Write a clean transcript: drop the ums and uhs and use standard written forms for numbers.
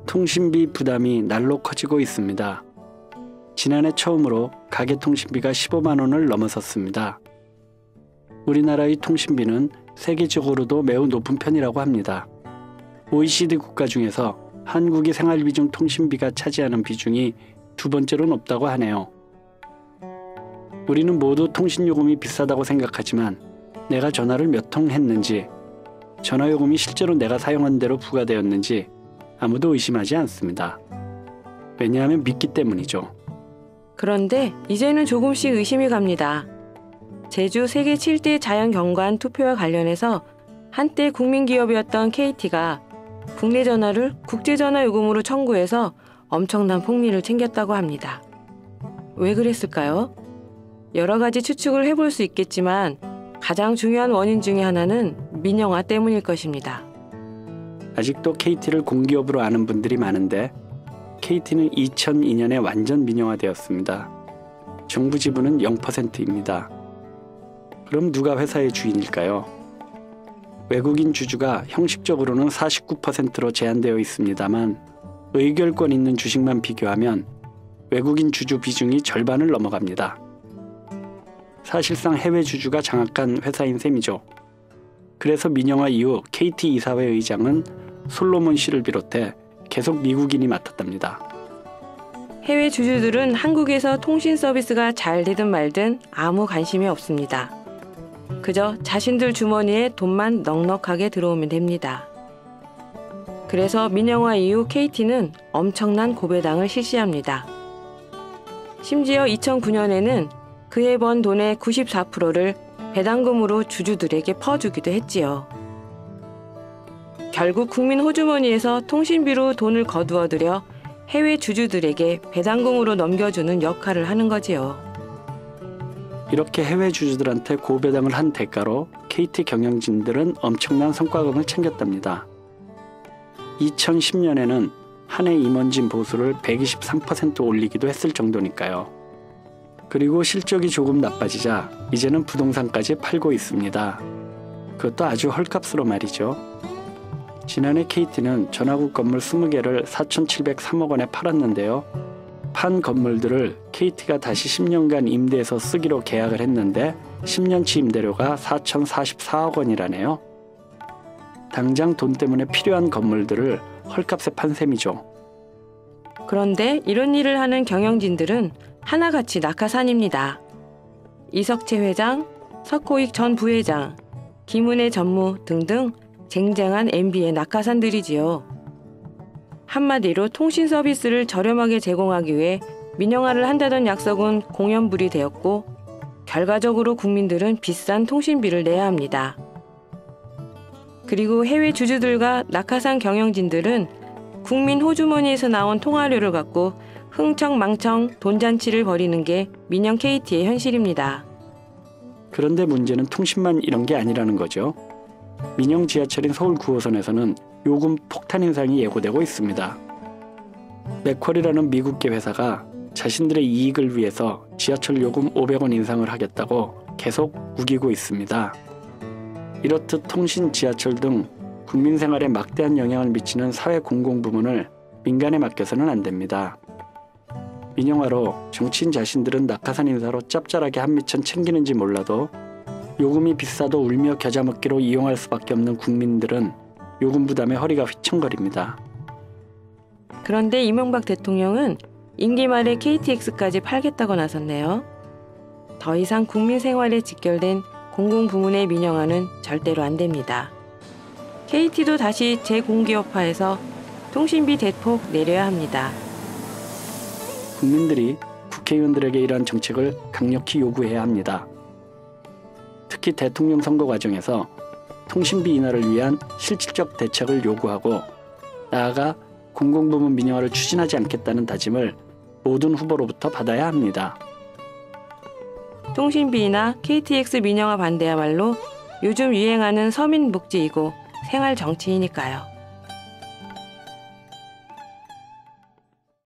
통신비 부담이 날로 커지고 있습니다. 지난해 처음으로 가계통신비가 15만 원을 넘어섰습니다. 우리나라의 통신비는 세계적으로도 매우 높은 편이라고 합니다. OECD 국가 중에서 한국이 생활비 중 통신비가 차지하는 비중이 두 번째로 높다고 하네요. 우리는 모두 통신요금이 비싸다고 생각하지만 내가 전화를 몇 통 했는지, 전화요금이 실제로 내가 사용한 대로 부과되었는지 아무도 의심하지 않습니다. 왜냐하면 믿기 때문이죠. 그런데 이제는 조금씩 의심이 갑니다. 제주 세계 7대 자연경관 투표와 관련해서 한때 국민기업이었던 KT가 국내 전화를 국제전화요금으로 청구해서 엄청난 폭리를 챙겼다고 합니다. 왜 그랬을까요? 여러 가지 추측을 해볼 수 있겠지만 가장 중요한 원인 중에 하나는 민영화 때문일 것입니다. 아직도 KT를 공기업으로 아는 분들이 많은데 KT는 2002년에 완전 민영화되었습니다. 정부 지분은 0%입니다. 그럼 누가 회사의 주인일까요? 외국인 주주가 형식적으로는 49%로 제한되어 있습니다만 의결권 있는 주식만 비교하면 외국인 주주 비중이 절반을 넘어갑니다. 사실상 해외 주주가 장악한 회사인 셈이죠. 그래서 민영화 이후 KT 이사회 의장은 솔로몬 씨를 비롯해 계속 미국인이 맡았답니다. 해외 주주들은 한국에서 통신 서비스가 잘 되든 말든 아무 관심이 없습니다. 그저 자신들 주머니에 돈만 넉넉하게 들어오면 됩니다. 그래서 민영화 이후 KT는 엄청난 고배당을 실시합니다. 심지어 2009년에는 그해 번 돈의 94%를 배당금으로 주주들에게 퍼주기도 했지요. 결국 국민 호주머니에서 통신비로 돈을 거두어들여 해외 주주들에게 배당금으로 넘겨주는 역할을 하는 거지요. 이렇게 해외 주주들한테 고배당을 한 대가로 KT 경영진들은 엄청난 성과금을 챙겼답니다. 2010년에는 한 해 임원진 보수를 123% 올리기도 했을 정도니까요. 그리고 실적이 조금 나빠지자 이제는 부동산까지 팔고 있습니다. 그것도 아주 헐값으로 말이죠. 지난해 KT는 전화국 건물 20개를 4,703억 원에 팔았는데요. 판 건물들을 KT가 다시 10년간 임대해서 쓰기로 계약을 했는데 10년치 임대료가 4,044억 원이라네요. 당장 돈 때문에 필요한 건물들을 헐값에 판 셈이죠. 그런데 이런 일을 하는 경영진들은 하나같이 낙하산입니다. 이석채 회장, 석호익 전 부회장, 김은혜 전무 등등 쟁쟁한 MB의 낙하산들이지요. 한마디로 통신 서비스를 저렴하게 제공하기 위해 민영화를 한다던 약속은 공연불이 되었고 결과적으로 국민들은 비싼 통신비를 내야 합니다. 그리고 해외 주주들과 낙하산 경영진들은 국민 호주머니에서 나온 통화료를 갖고 흥청망청 돈잔치를 벌이는 게 민영 KT의 현실입니다. 그런데 문제는 통신만 이런 게 아니라는 거죠. 민영 지하철인 서울 9호선에서는 요금 폭탄 인상이 예고되고 있습니다. 맥쿼리라는 미국계 회사가 자신들의 이익을 위해서 지하철 요금 500원 인상을 하겠다고 계속 우기고 있습니다. 이렇듯 통신, 지하철 등 국민 생활에 막대한 영향을 미치는 사회 공공부문을 민간에 맡겨서는 안 됩니다. 민영화로 정치인 자신들은 낙하산 인사로 짭짤하게 한미천 챙기는지 몰라도 요금이 비싸도 울며 겨자 먹기로 이용할 수밖에 없는 국민들은 요금 부담에 허리가 휘청거립니다. 그런데 이명박 대통령은 임기 말에 KTX까지 팔겠다고 나섰네요. 더 이상 국민 생활에 직결된 공공부문의 민영화는 절대로 안 됩니다. KT도 다시 재공기업화해서 통신비 대폭 내려야 합니다. 국민들이 국회의원들에게 이러한 정책을 강력히 요구해야 합니다. 특히 대통령 선거 과정에서 통신비 인하를 위한 실질적 대책을 요구하고 나아가 공공부문 민영화를 추진하지 않겠다는 다짐을 모든 후보로부터 받아야 합니다. 통신비나 KTX 민영화 반대야말로 요즘 유행하는 서민복지이고 생활정치이니까요.